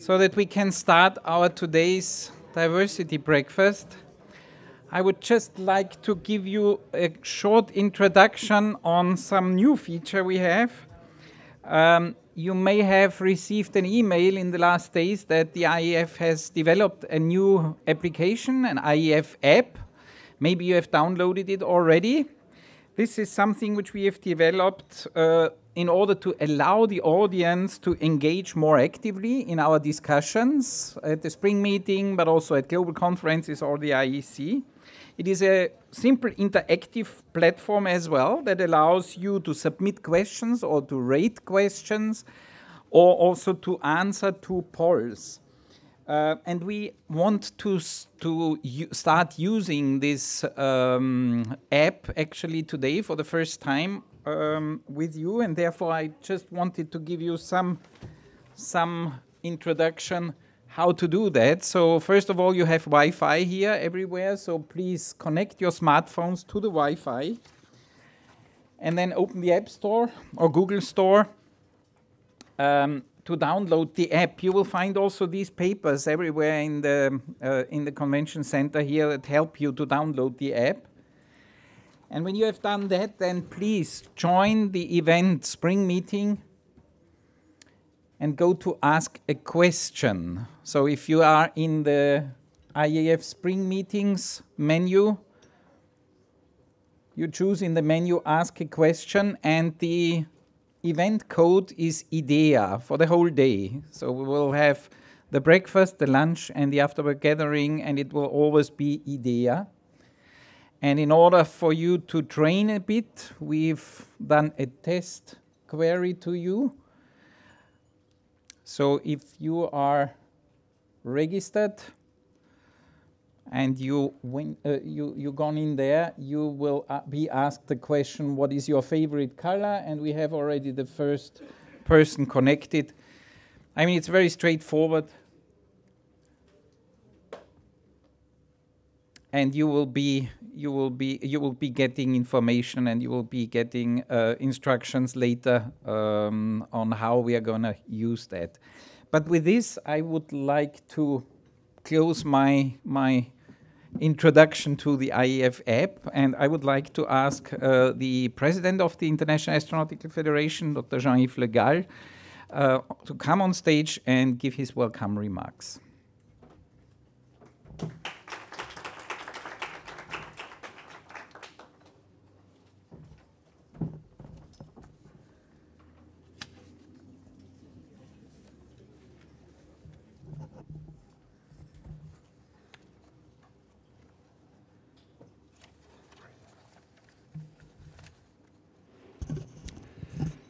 So that we can start our today's diversity breakfast, I would just like to give you a short introduction on some new feature we have. You may have received an email in the last days that the IAF has developed a new application, an IAF app. Maybe you have downloaded it already. This is something which we have developed in order to allow the audience to engage more actively in our discussions at the spring meeting, but also at global conferences or the IEC. It is a simple interactive platform as well that allows you to submit questions or to rate questions or also to answer to polls. And we want to start using this app actually today for the first time with you, and therefore I just wanted to give you some introduction how to do that. So first of all, you have Wi-Fi here everywhere, so please connect your smartphones to the Wi-Fi and then open the App Store or Google Store to download the app. You will find also these papers everywhere in the convention center here that help you to download the app. And when you have done that, then please join the event spring meeting and go to ask a question. So if you are in the IAF spring meetings menu, you choose in the menu ask a question, and the event code is IDEA for the whole day. So we will have the breakfast, the lunch, and the afterward gathering, and it will always be IDEA. And in order for you to train a bit, we've done a test query to you. So if you are registered and you gone in there, you will be asked the question, what is your favorite color? And we have already the first person connected. I mean, it's very straightforward. And you will be getting information, and you will be getting instructions later on how we are going to use that. But with this, I would like to close my introduction to the IAF app, and I would like to ask the president of the International Astronautical Federation, Dr. Jean-Yves Le Gall, to come on stage and give his welcome remarks.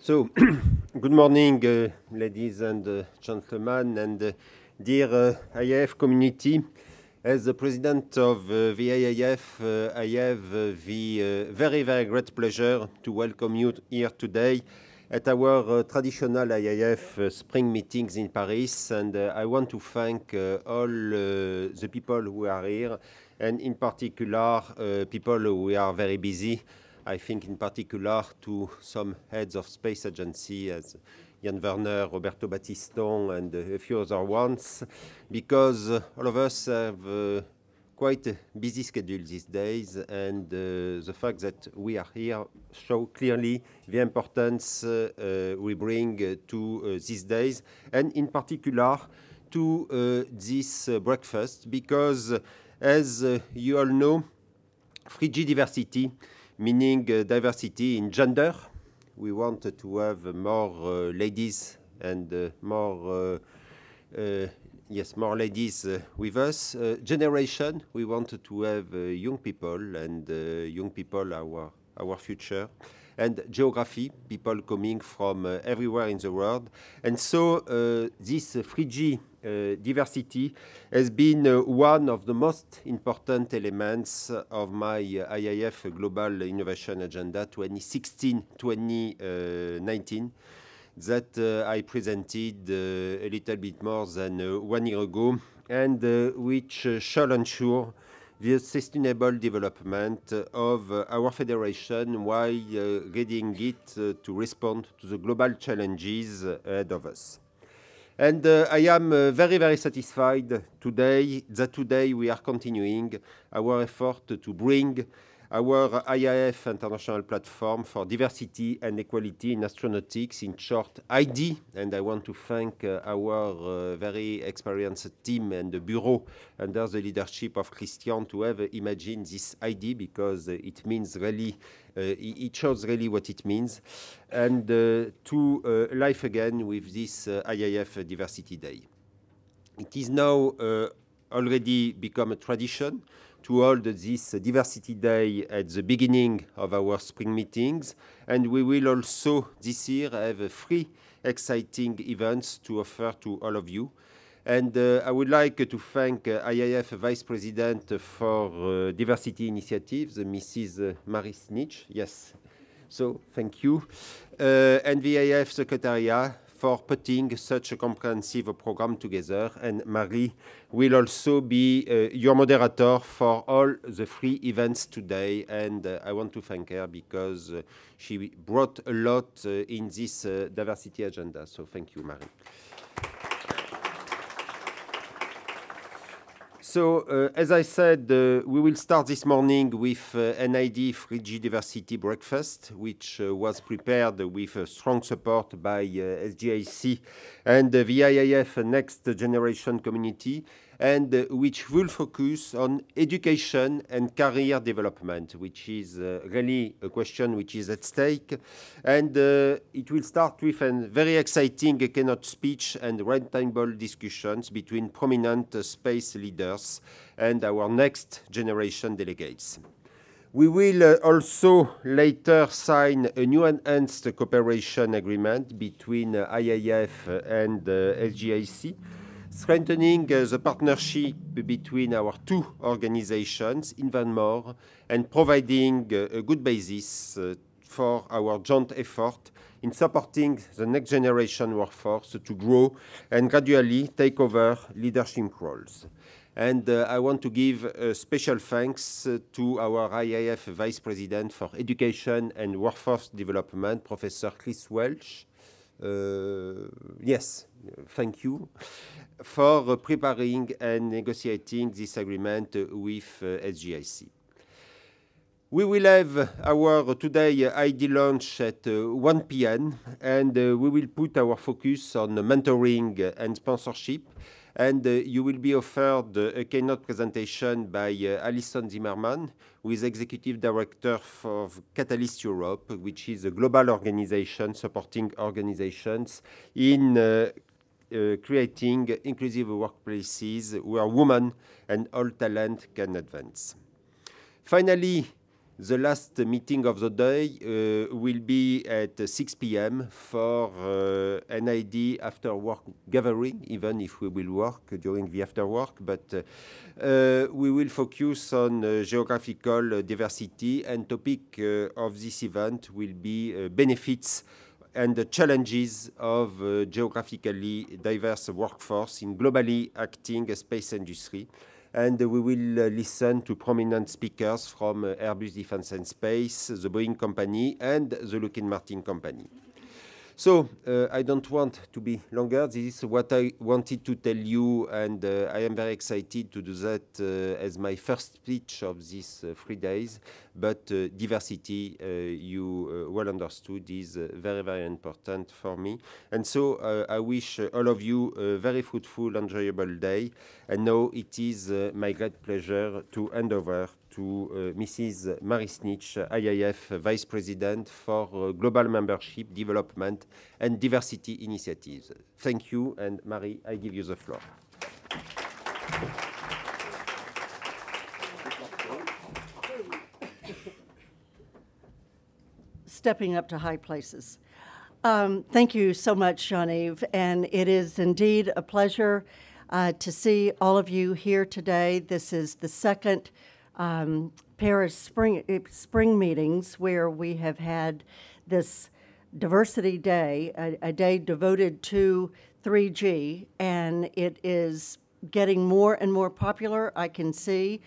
So, good morning, ladies and gentlemen, and dear IAF community. As the president of the IAF, I have the very, very great pleasure to welcome you here today at our traditional IAF spring meetings in Paris. And I want to thank all the people who are here, and in particular, people who are very busy. I think in particular to some heads of space agency as Jan Werner, Roberto Battiston, and a few other ones, because all of us have quite a busy schedule these days, and the fact that we are here show clearly the importance we bring to these days, and in particular to this breakfast, because as you all know, 3G diversity, meaning diversity in gender. We want to have more ladies and more ladies with us. Generation, we want to have young people, and young people our future. And geography, people coming from everywhere in the world. And so this 3G diversity has been one of the most important elements of my IAF Global Innovation Agenda 2016-2019 that I presented a little bit more than 1 year ago, and which shall ensure the sustainable development of our federation while getting it to respond to the global challenges ahead of us. And I am very, very satisfied today we are continuing our effort to bring our IAF international platform for diversity and equality in astronautics, in short ID, and I want to thank our very experienced team and the bureau under the leadership of Christian to have imagined this ID, because it means really, it shows really what it means, and to life again with this IAF Diversity Day. It is now already become a tradition to hold this Diversity Day at the beginning of our spring meetings, and we will also this year have 3 exciting events to offer to all of you. And I would like to thank IAF Vice President for Diversity Initiatives, Mrs. Marie Snitch. Yes, so thank you. And the IAF Secretariat for putting such a comprehensive program together. And Marie will also be your moderator for all the 3 events today. And I want to thank her because she brought a lot in this diversity agenda. So thank you, Marie. So, as I said, we will start this morning with NID 3G Diversity Breakfast, which was prepared with strong support by SGAC and the IAF Next Generation community, and which will focus on education and career development, which is really a question which is at stake. And it will start with a very exciting keynote speech and roundtable discussions between prominent space leaders and our next generation delegates. We will also later sign a new enhanced cooperation agreement between IAF and SGAC, strengthening the partnership between our 2 organizations even more, and providing a good basis for our joint effort in supporting the next generation workforce to grow and gradually take over leadership roles. And I want to give special thanks to our IAF Vice President for Education and Workforce Development, Professor Chris Welch. Yes, thank you for preparing and negotiating this agreement with SGAC. We will have our today ID launch at 1 p.m. and we will put our focus on mentoring and sponsorship. And you will be offered a keynote presentation by Alison Zimmerman, who is Executive Director for Catalyst Europe, which is a global organization supporting organizations in creating inclusive workplaces where women and all talent can advance. Finally, the last meeting of the day will be at 6 p.m. for NID after work gathering, even if we will work during the after work, but we will focus on geographical diversity, and topic of this event will be benefits and the challenges of geographically diverse workforce in globally acting space industry. And we will listen to prominent speakers from Airbus Defence and Space, the Boeing company, and the Lockheed Martin company. So I don't want to be longer. This is what I wanted to tell you, and I am very excited to do that as my first speech of these 3 days. But diversity, you well understood, is very, very important for me. And so I wish all of you a very fruitful, enjoyable day. And now it is my great pleasure to hand over to Mrs. Marie Snitch, IAF Vice President for Global Membership, Development and Diversity Initiatives. Thank you, and Marie, I give you the floor. Stepping up to high places. Thank you so much, Jean-Yves, and it is indeed a pleasure to see all of you here today. This is the second Paris spring meetings where we have had this Diversity Day, a day devoted to 3G, and it is getting more and more popular, I can see.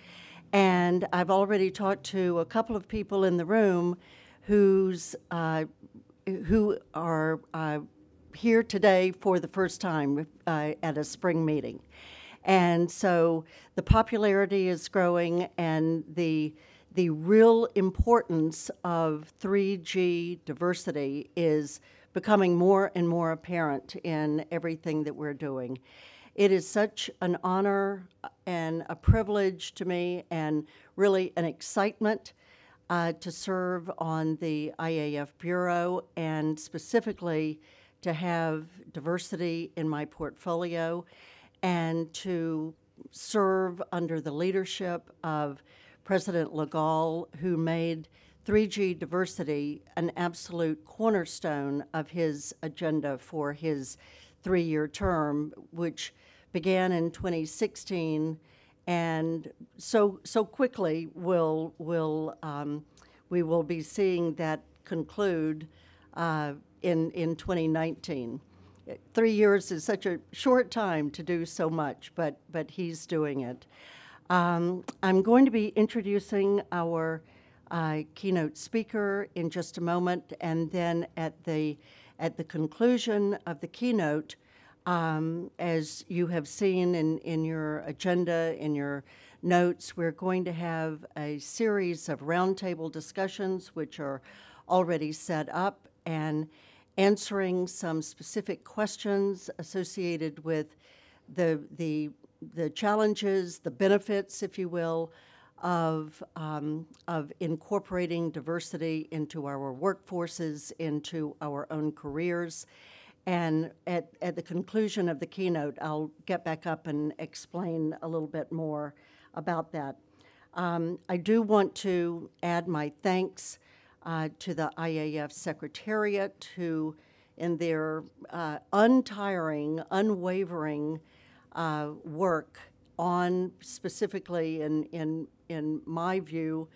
And I've already talked to a couple of people in the room who are here today for the first time at a spring meeting. And so the popularity is growing, and the real importance of 3G diversity is becoming more and more apparent in everything that we're doing. It is such an honor and a privilege to me, and really an excitement to serve on the IAF Bureau, and specifically to have diversity in my portfolio, and to serve under the leadership of President Legault, who made 3G diversity an absolute cornerstone of his agenda for his 3-year term, which began in 2016, and so quickly we will be seeing that conclude in 2019. 3 years is such a short time to do so much, but he's doing it. I'm going to be introducing our keynote speaker in just a moment, and then at the conclusion of the keynote, as you have seen in your agenda, in your notes, we're going to have a series of roundtable discussions which are already set up, and answering some specific questions associated with the challenges, the benefits, if you will, of incorporating diversity into our workforces, into our own careers. And at the conclusion of the keynote, I'll get back up and explain a little bit more about that. I do want to add my thanks to the IAF Secretariat, who, in their untiring, unwavering work on, specifically in my view,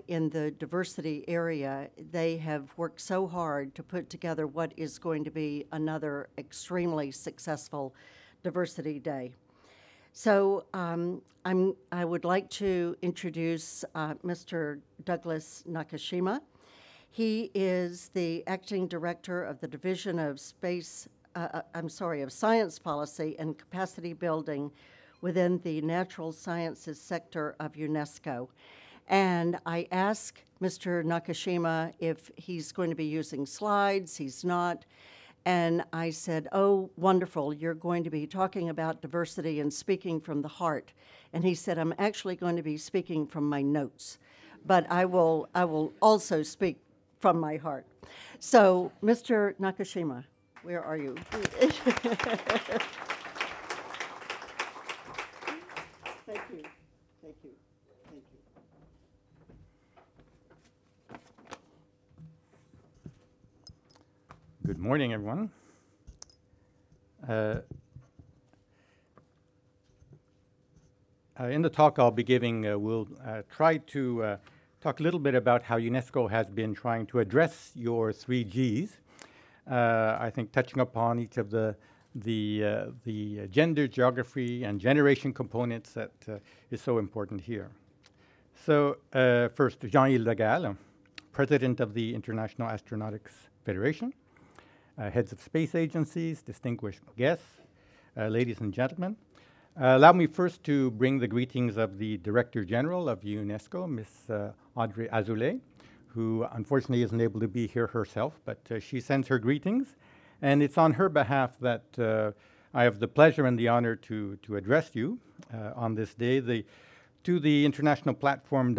in the diversity area, they have worked so hard to put together what is going to be another extremely successful Diversity Day. So I would like to introduce Mr. Douglas Nakashima. He is the Acting Director of the Division of Science Policy and Capacity Building within the Natural Sciences sector of UNESCO. And I asked Mr. Nakashima if he's going to be using slides. He's not. And I said, oh, wonderful, you're going to be talking about diversity and speaking from the heart. And he said, I'm actually going to be speaking from my notes, but I will also speak from my heart. So, Mr. Nakashima, where are you? Thank you. Thank you. Thank you. Good morning, everyone. In the talk I'll be giving, we'll try to talk a little bit about how UNESCO has been trying to address your 3Gs. I think touching upon each of the gender, geography, and generation components that is so important here. So first, Jean-Yves Le Gall, President of the International Astronautics Federation. Heads of space agencies, distinguished guests, ladies and gentlemen. Allow me first to bring the greetings of the Director General of UNESCO, Ms. Audrey Azoulay, who unfortunately isn't able to be here herself, but she sends her greetings. And it's on her behalf that I have the pleasure and the honor to address you on this day, to the International Platform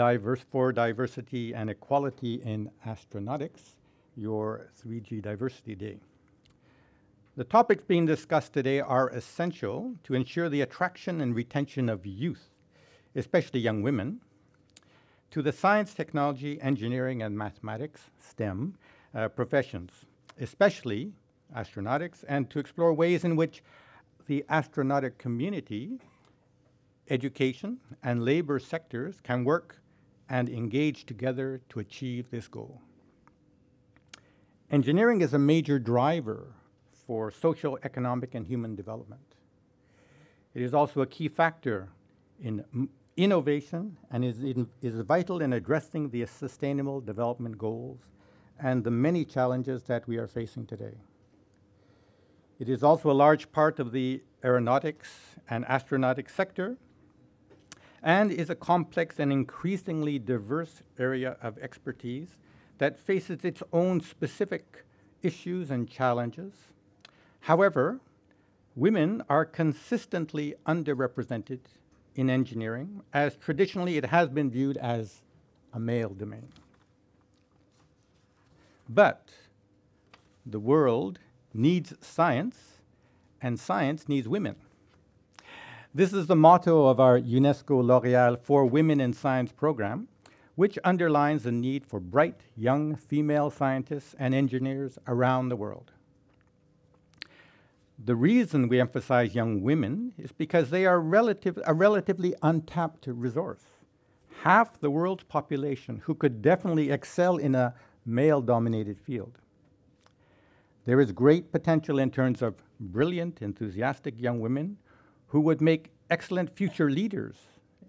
for Diversity and Equality in Astronautics, your 3G Diversity Day. The topics being discussed today are essential to ensure the attraction and retention of youth, especially young women, to the science, technology, engineering, and mathematics, STEM, professions, especially astronautics, and to explore ways in which the astronautic community, education, and labor sectors can work and engage together to achieve this goal. Engineering is a major driver for social, economic, and human development. It is also a key factor in innovation and is vital in addressing the Sustainable Development Goals and the many challenges that we are facing today. It is also a large part of the aeronautics and astronautics sector, and is a complex and increasingly diverse area of expertise that faces its own specific issues and challenges. However, women are consistently underrepresented in engineering, as traditionally it has been viewed as a male domain. But the world needs science, and science needs women. This is the motto of our UNESCO L'Oréal for Women in Science program, which underlines the need for bright, young female scientists and engineers around the world. The reason we emphasize young women is because they are a relatively untapped resource. Half the world's population who could definitely excel in a male-dominated field. There is great potential in terms of brilliant, enthusiastic young women who would make excellent future leaders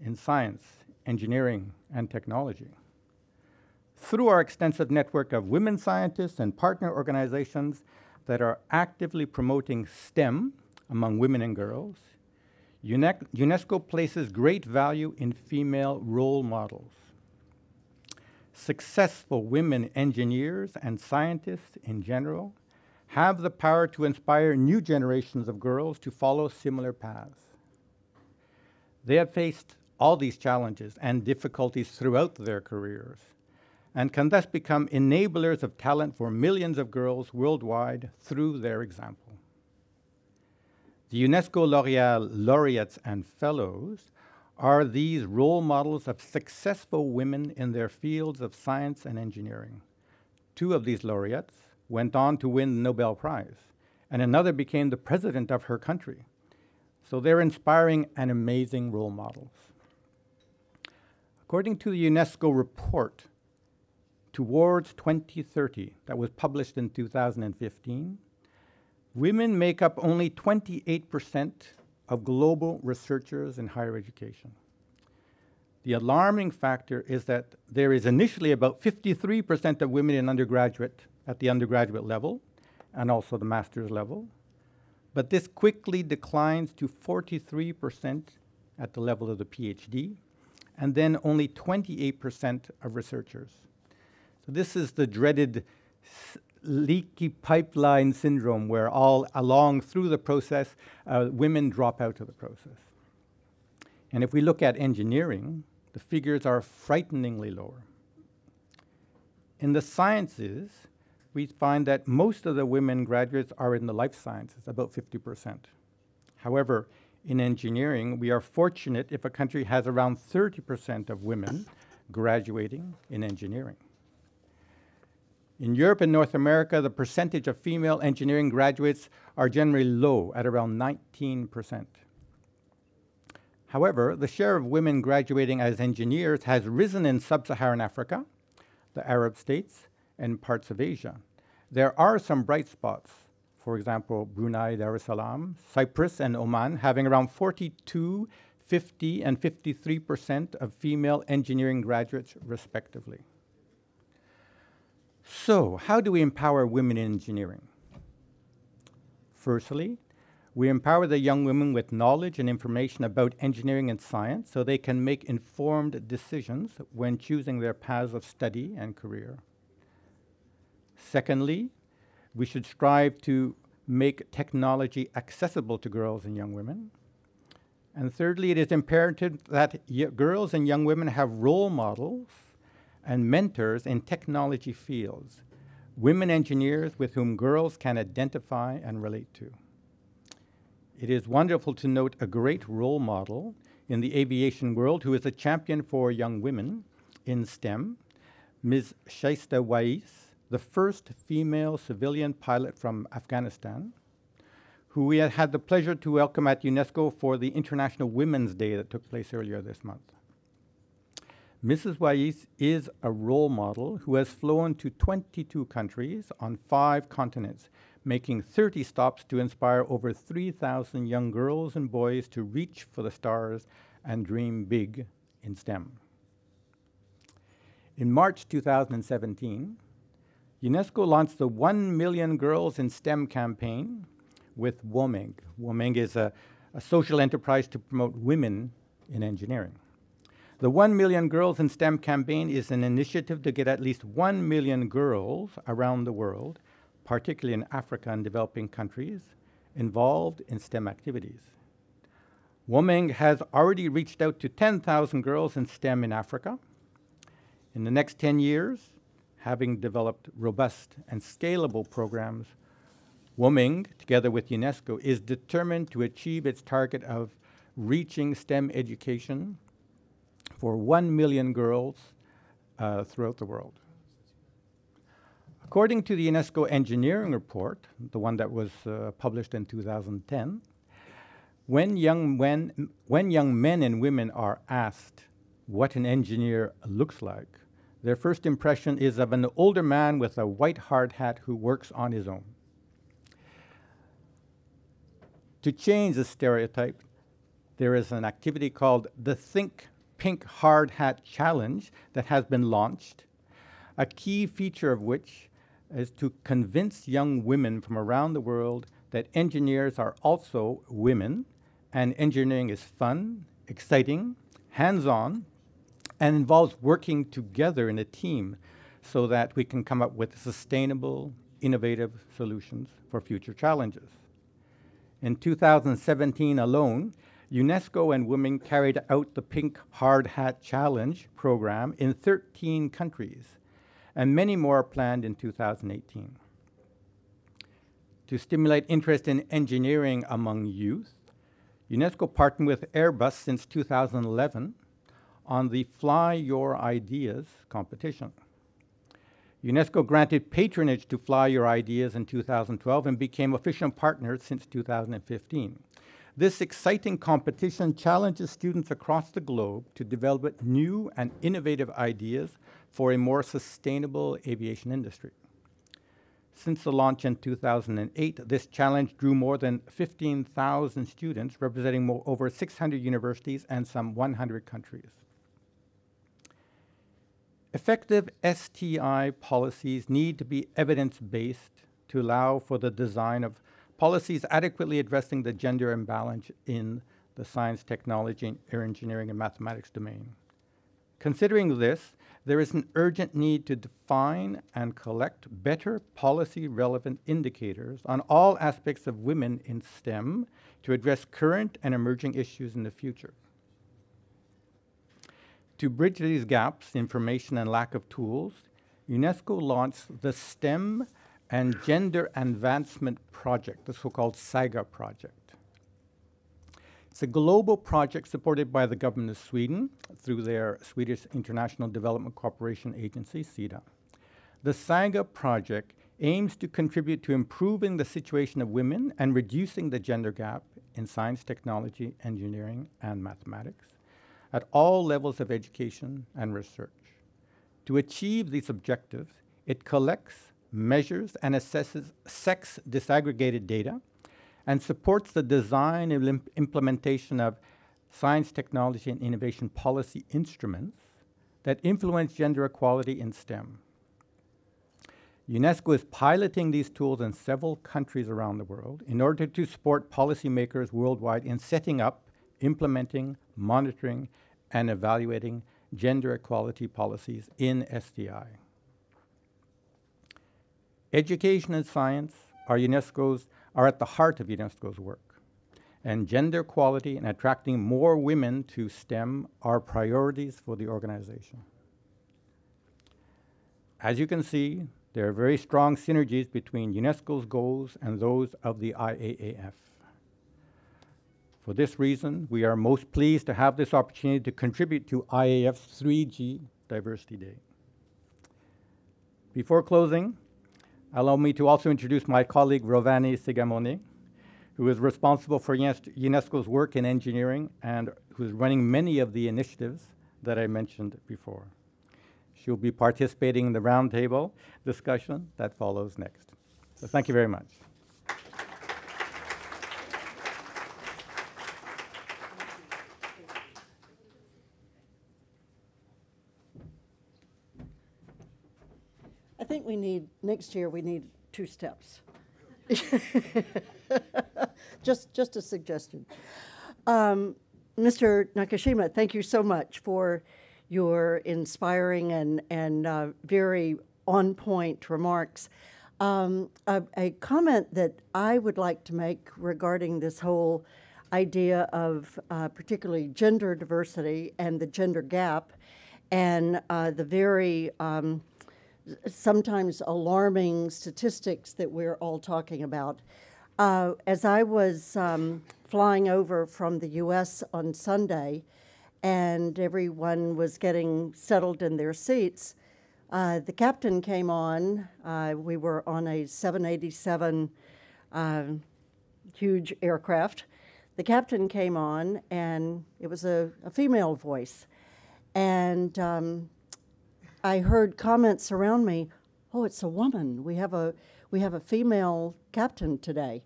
in science, engineering, and technology. Through our extensive network of women scientists and partner organizations that are actively promoting STEM among women and girls, UNESCO places great value in female role models. Successful women engineers and scientists in general have the power to inspire new generations of girls to follow similar paths. They have faced all these challenges and difficulties throughout their careers, and can thus become enablers of talent for millions of girls worldwide through their example. The UNESCO L'Oréal laureates and fellows are these role models of successful women in their fields of science and engineering. Two of these laureates went on to win the Nobel Prize, and another became the president of her country. So they're inspiring and amazing role models. According to the UNESCO report, Towards 2030, that was published in 2015, women make up only 28% of global researchers in higher education. The alarming factor is that there is initially about 53% of women in at the undergraduate level, and also the master's level, but this quickly declines to 43% at the level of the PhD, and then only 28% of researchers. So this is the dreaded leaky pipeline syndrome, where all along through the process, women drop out of the process. And if we look at engineering, the figures are frighteningly lower. In the sciences, we find that most of the women graduates are in the life sciences, about 50%. However, in engineering, we are fortunate if a country has around 30% of women graduating in engineering. In Europe and North America, the percentage of female engineering graduates are generally low, at around 19%. However, the share of women graduating as engineers has risen in sub-Saharan Africa, the Arab states, and parts of Asia. There are some bright spots, for example, Brunei, Dar es Salaam, Cyprus, and Oman, having around 42, 50, and 53% of female engineering graduates, respectively. So, how do we empower women in engineering? Firstly, we empower the young women with knowledge and information about engineering and science so they can make informed decisions when choosing their paths of study and career. Secondly, we should strive to make technology accessible to girls and young women. And thirdly, it is imperative that girls and young women have role models and mentors in technology fields, women engineers with whom girls can identify and relate to. It is wonderful to note a great role model in the aviation world who is a champion for young women in STEM, Ms. Shaista Wais, the first female civilian pilot from Afghanistan, who we had the pleasure to welcome at UNESCO for the International Women's Day that took place earlier this month. Mrs. Wais is a role model who has flown to 22 countries on 5 continents, making 30 stops to inspire over 3,000 young girls and boys to reach for the stars and dream big in STEM. In March 2017, UNESCO launched the 1 Million Girls in STEM campaign, with WOMENG. WOMENG is a social enterprise to promote women in engineering. The 1 Million Girls in STEM campaign is an initiative to get at least 1 million girls around the world, particularly in Africa and developing countries, involved in STEM activities. WOMENG has already reached out to 10,000 girls in STEM in Africa. In the next 10 years, having developed robust and scalable programs, WOMENG, together with UNESCO, is determined to achieve its target of reaching STEM education for 1 million girls throughout the world. According to the UNESCO engineering report, the one that was published in 2010, when young men and women are asked what an engineer looks like, their first impression is of an older man with a white hard hat who works on his own. To change the stereotype, there is an activity called the Think Pink Hard Hat Challenge that has been launched, a key feature of which is to convince young women from around the world that engineers are also women, and engineering is fun, exciting, hands-on, and involves working together in a team so that we can come up with sustainable, innovative solutions for future challenges. In 2017 alone, UNESCO and Women carried out the Pink Hard Hat Challenge program in 13 countries, and many more are planned in 2018. To stimulate interest in engineering among youth, UNESCO partnered with Airbus since 2011 on the Fly Your Ideas competition. UNESCO granted patronage to Fly Your Ideas in 2012 and became official partners since 2015. This exciting competition challenges students across the globe to develop new and innovative ideas for a more sustainable aviation industry. Since the launch in 2008, this challenge drew more than 15,000 students, representing over 600 universities and some 100 countries. Effective STI policies need to be evidence-based to allow for the design of policies adequately addressing the gender imbalance in the science, technology, engineering, and mathematics domain. Considering this, there is an urgent need to define and collect better policy-relevant indicators on all aspects of women in STEM to address current and emerging issues in the future. To bridge these gaps, information and lack of tools, UNESCO launched the STEM and Gender Advancement Project, the so-called SGAC project. It's a global project supported by the government of Sweden through their Swedish International Development Cooperation Agency, SIDA. The SGAC project aims to contribute to improving the situation of women and reducing the gender gap in science, technology, engineering, and mathematics at all levels of education and research. To achieve these objectives, it collects, measures, and assesses sex disaggregated data and supports the design and implementation of science, technology, and innovation policy instruments that influence gender equality in STEM. UNESCO is piloting these tools in several countries around the world in order to support policymakers worldwide in setting up, implementing, monitoring, and evaluating gender equality policies in STI. Education and science are at the heart of UNESCO's work, and gender equality and attracting more women to STEM are priorities for the organization. As you can see, there are very strong synergies between UNESCO's goals and those of the IAAF. For this reason, we are most pleased to have this opportunity to contribute to IAF's 3G Diversity Day. Before closing, allow me to also introduce my colleague, Rovani Sigamone, who is responsible for UNESCO's work in engineering and who is running many of the initiatives that I mentioned before. She'll be participating in the roundtable discussion that follows next. So thank you very much. I think next year we need 2 steps. Just a suggestion. Mr. Nakashima, thank you so much for your inspiring and very on-point remarks. A comment that I would like to make regarding this whole idea of particularly gender diversity and the gender gap and the very sometimes alarming statistics that we're all talking about. As I was flying over from the U.S. on Sunday and everyone was getting settled in their seats, the captain came on. We were on a 787 huge aircraft. The captain came on, and it was a female voice. And I heard comments around me, "Oh, it's a woman. We have a female captain today."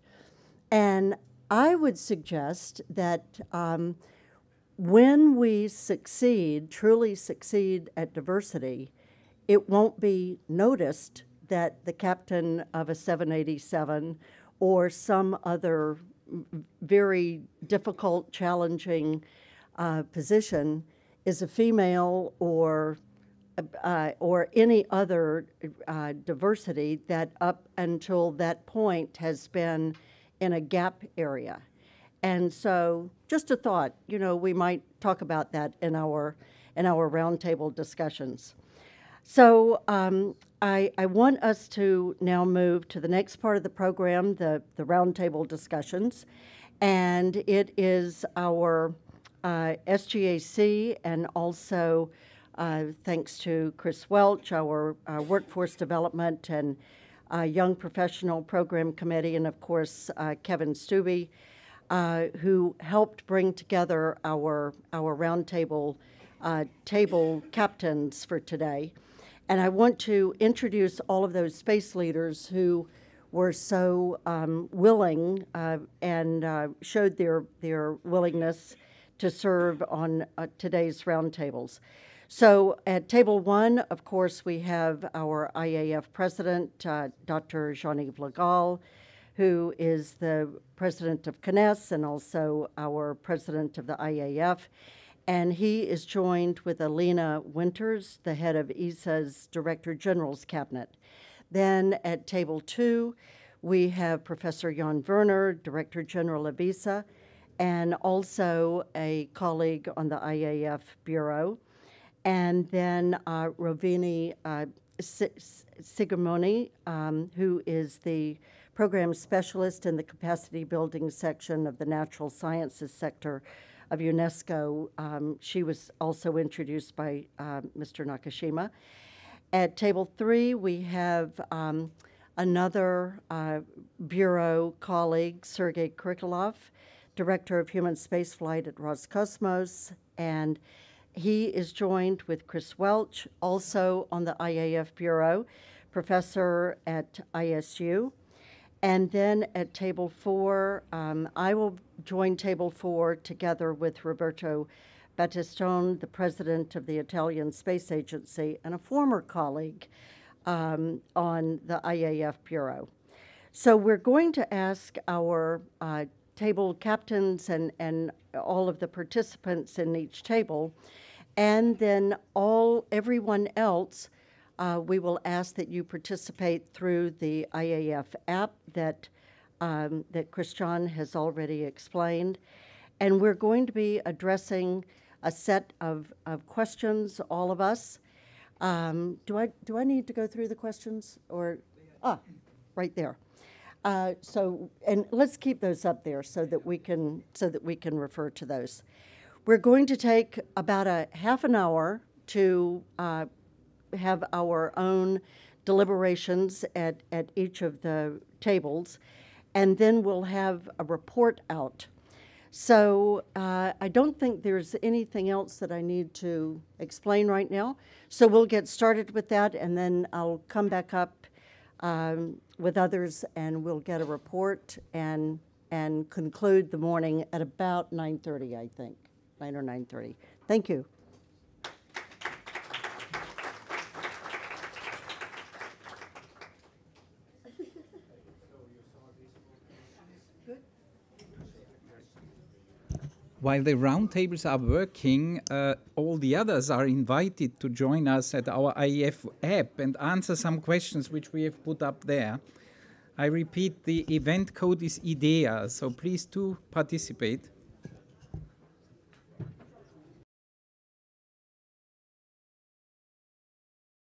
And I would suggest that when we succeed, truly succeed at diversity, it won't be noticed that the captain of a 787 or some other very difficult, challenging position is a female or any other diversity that up until that point has been in a gap area. And so just a thought, you know, we might talk about that in our roundtable discussions. So I want us to now move to the next part of the program, the roundtable discussions, and it is our SGAC and also thanks to Chris Welch, our Workforce Development and Young Professional Program Committee, and of course Kevin Stubbe, who helped bring together our roundtable table captains for today. And I want to introduce all of those space leaders who were so willing and showed their willingness to serve on today's roundtables. So at table one, of course, we have our IAF president, Dr. Jean-Yves Le Gall, who is the president of CNES and also our president of the IAF. And he is joined with Alina Winters, the head of ESA's Director General's Cabinet. Then at table two, we have Professor Jan Werner, Director General of ESA, and also a colleague on the IAF Bureau. And then Rovini Sigimoni, who is the program specialist in the capacity building section of the natural sciences sector of UNESCO. She was also introduced by Mr. Nakashima. At table three, we have another Bureau colleague, Sergei Krikalev, Director of Human Spaceflight at Roscosmos, and he is joined with Chris Welch, also on the IAF Bureau, professor at ISU. And then at table four, I will join table four together with Roberto Battistone, the president of the Italian Space Agency and a former colleague on the IAF Bureau. So we're going to ask our table captains and all of the participants in each table, and then everyone else, we will ask that you participate through the IAF app that Christian has already explained. And we're going to be addressing a set of questions, all of us. Do I need to go through the questions? Or right there. And let's keep those up there so that we can refer to those. We're going to take about a half an hour to have our own deliberations at each of the tables, and then we'll have a report out. So I don't think there's anything else that I need to explain right now. So we'll get started with that, and then I'll come back up with others, and we'll get a report and conclude the morning at about 9:30, I think, 9 or 9:30. Thank you. while the roundtables are working, all the others are invited to join us at our IAF app and answer some questions which we have put up there. I repeat, the event code is IDEA, so please do participate.